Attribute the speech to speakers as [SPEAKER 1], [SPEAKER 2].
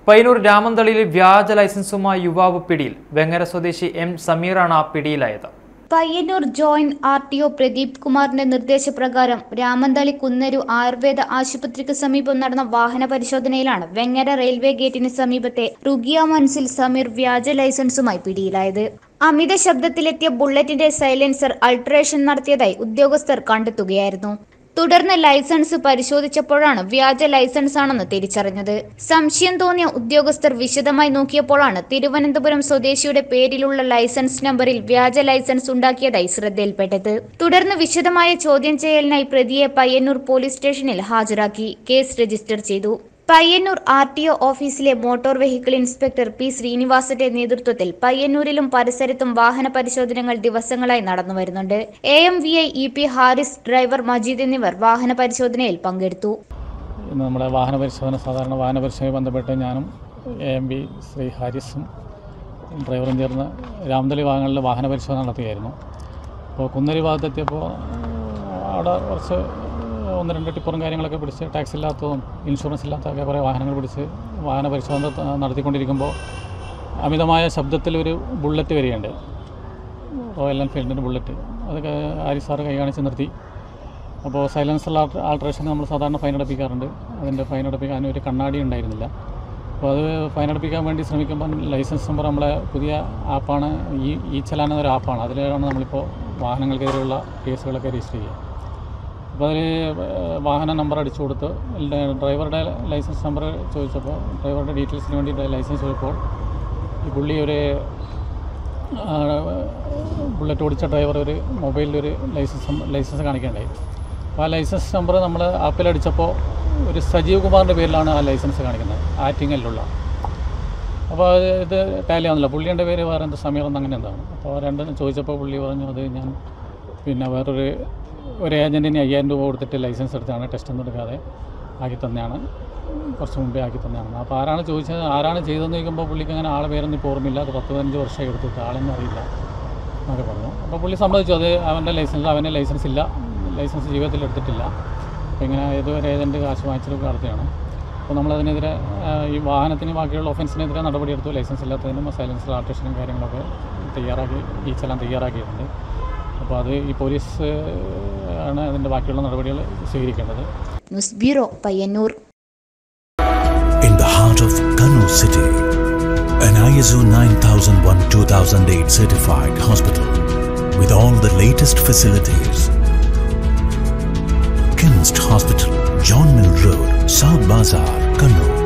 [SPEAKER 1] പയ്യന്നൂർ രാമന്തളിയിൽ വ്യാജ ലൈസൻസുമായി യുവാവ് പിടിയിൽ. വെങ്ങര സ്വദേശി എം സമീറാണ് പിടിയിലായത്.
[SPEAKER 2] പയ്യന്നൂർ ജോയിന്റ് ആർടിഒ പ്രദീപ് കുമാറിന്റെ നിർദ്ദേശപ്രകാരം രാമന്തളി കുന്നരു ആയുർവേദ ആശുപത്രിക്ക് സമീപം നടന്ന വാഹന പരിശോധനയിലാണ് വെങ്ങര റെയിൽവേ ഗേറ്റിന് സമീപത്തെ റുഗിയ മൻസിൽ സമീർ വ്യാജ ലൈസൻസുമായി പിടിയിലായത്. അമിത ശബ്ദത്തിലെത്തിയ ബുള്ളറ്റിന്റെ സൈലൻസർ അൾട്രേഷൻ നടത്തിയതായി ഉദ്യോഗസ്ഥർ കണ്ടെത്തുകയായിരുന്നു. തുടർന്ന് ലൈസൻസ് പരിശോധിച്ചപ്പോഴാണ് വ്യാജ ലൈസൻസ് ആണെന്ന് തിരിച്ചറിഞ്ഞത്. സംശയം തോന്നിയ ഉദ്യോഗസ്ഥർ വിശദമായി നോക്കിയപ്പോഴാണ് തിരുവനന്തപുരം സ്വദേശിയുടെ പേരിലുള്ള ലൈസൻസ് നമ്പറിൽ വ്യാജ ലൈസൻസ് ഉണ്ടാക്കിയതായി ശ്രദ്ധയിൽപ്പെട്ടത്. തുടർന്ന് വിശദമായ ചോദ്യം ചെയ്യലിനായി പ്രതിയെ പയ്യന്നൂർ പോലീസ് സ്റ്റേഷനിൽ ഹാജരാക്കി കേസ് രജിസ്റ്റർ ചെയ്തു. പയ്യന്നൂർ ആർടിഒ ഓഫീസിലെ മോട്ടോർ വെഹിക്കിൾ ഇൻസ്പെക്ടർ പി ശ്രീനിവാസന്റെ നേതൃത്വത്തിൽ പയ്യന്നൂരിലും പരിസരത്തും വാഹന പരിശോധനകൾ ദിവസങ്ങളായി നടന്നു വരുന്നുണ്ട്. AMVI EP Haris, driver Majeed എന്നിവർ വാഹന പരിശോധനയിൽ പങ്കെടുത്തു.
[SPEAKER 3] നമ്മുടെ വാഹന പരിശോധന സാധാരണ വാഹന പരിശോധനയുമായി ബന്ധപ്പെട്ട് ഞാനും AMV ശ്രീ ഹാരിസും ഡ്രൈവറും ചേർന്ന് രാമന്തളി ഭാഗങ്ങളിൽ വാഹന പരിശോധന നടത്തുകയായിരുന്നു. അപ്പോൾ കുന്നരി ഭാഗത്തെത്തിയപ്പോൾ അവിടെ കുറച്ച് 1-2 ടിപ്പറും കാര്യങ്ങളൊക്കെ പിടിച്ച് ടാക്സ് ഇല്ലാത്തതും ഇൻഷുറൻസ് ഇല്ലാത്തതൊക്കെ കുറേ വാഹനങ്ങൾ പിടിച്ച് വാഹന പരിശോധന നടത്തിക്കൊണ്ടിരിക്കുമ്പോൾ അമിതമായ ശബ്ദത്തിലൊരു ബുള്ളറ്റ് വരികയുണ്ട്. റോയൽ എൻഫീൽഡിൻ്റെ ബുള്ളറ്റ്. അതൊക്കെ ആരി സാറ് കൈ കാണിച്ച് നിർത്തി. അപ്പോൾ സൈലൻസർ ആൾട്രേഷന് നമ്മൾ സാധാരണ ഫൈൻ അടപ്പിക്കാറുണ്ട്. അതിൻ്റെ ഫൈൻ അടപ്പിക്കാൻ ഒരു കണ്ണാടി ഉണ്ടായിരുന്നില്ല. അപ്പോൾ അത് ഫൈൻ അടപ്പിക്കാൻ വേണ്ടി ശ്രമിക്കുമ്പോൾ ലൈസൻസ് നമ്പർ നമ്മളെ പുതിയ ആപ്പാണ് ഈ ചലാൻ എന്നൊരു ആപ്പാണ്. അതിലാണ് നമ്മളിപ്പോൾ വാഹനങ്ങൾക്കെതിരെയുള്ള കേസുകളൊക്കെ രജിസ്റ്റർ ചെയ്യുക. അപ്പോൾ അതിൽ വാഹന നമ്പർ അടിച്ചു കൊടുത്ത് ഡ്രൈവറുടെ ലൈസൻസ് നമ്പർ ചോദിച്ചപ്പോൾ ഡ്രൈവറുടെ ഡീറ്റെയിൽസിന് വേണ്ടി ലൈസൻസ് ചോദിച്ചപ്പോൾ ഈ പുള്ളി ഒരു ബുള്ളറ്റ് ഓടിച്ച ഡ്രൈവർ ഒരു മൊബൈലിലൊരു ലൈസൻസ് കാണിക്കേണ്ടായി. അപ്പോൾ ആ ലൈസൻസ് നമ്പർ നമ്മൾ ആപ്പിലടിച്ചപ്പോൾ ഒരു സജീവ് കുമാറിൻ്റെ പേരിലാണ് ആ ലൈസൻസ് കാണിക്കുന്നത്, ആറ്റിങ്ങലിലുള്ള. അപ്പോൾ ഇത് ടാലി ആവുന്നില്ല. പുള്ളിയുടെ പേര് വേറെ എന്താ, സമീർ എന്ന് അങ്ങനെ എന്താണ്. അപ്പോൾ രണ്ടും ചോദിച്ചപ്പോൾ പുള്ളി പറഞ്ഞു അത് ഞാൻ പിന്നെ വേറൊരു ഏജൻറ്റിന് 5000 രൂപ കൊടുത്തിട്ട് ലൈസൻസ് എടുത്താണ്, ടെസ്റ്റ് ഒന്നും എടുക്കാതെ ആക്കി തന്നെയാണ്, കുറച്ച് മുമ്പേ ആക്കി തന്നെയാണ്. അപ്പോൾ ആരാണ് ചോദിച്ചത്, ആരാണ് ചെയ്തതെന്ന് ചോദിക്കുമ്പോൾ പുള്ളിക്ക് അങ്ങനെ ആളെ പേരൊന്നും ഇപ്പോൾ ഓർമ്മയില്ല. അത് 10-15 വർഷമായി എടുത്തിട്ട് ആളെന്നും അറിയില്ല എന്നൊക്കെ പറഞ്ഞു. അപ്പോൾ പുള്ളി സമ്മതിച്ചു അത് അവൻ്റെ ലൈസൻസ് ഇല്ല, ലൈസൻസ് ജീവിതത്തിൽ എടുത്തിട്ടില്ല. അപ്പോൾ ഇങ്ങനെ ഏതൊരു ഏജൻറ്റ് കാശ് വാങ്ങിച്ചതൊക്കെ നടത്തിയാണ്. അപ്പോൾ നമ്മളതിനെതിരെ ഈ വാഹനത്തിന് ബാക്കിയുള്ള ഒഫൻസിനെതിരെ നടപടിയെടുത്തു. ലൈസൻസ് ഇല്ലാത്തതിനും സൈലൻസർ ആൾട്രേഷനും കാര്യങ്ങളൊക്കെ ഈ ചലാൻ തയ്യാറാക്കിയിട്ടുണ്ട്. അപ്പോൾ അത് ഈ പോലീസ് ആണ് അതിൻ്റെ ബാക്കിയുള്ള നടപടികൾ സ്വീകരിക്കേണ്ടത്.
[SPEAKER 2] News bureau, Payyanur.
[SPEAKER 4] In the heart of KANNUR city, an ISO 9001:2008 certified hospital with all the latest facilities. KIMS Hospital, John Mill Road, South Bazaar, KANNUR.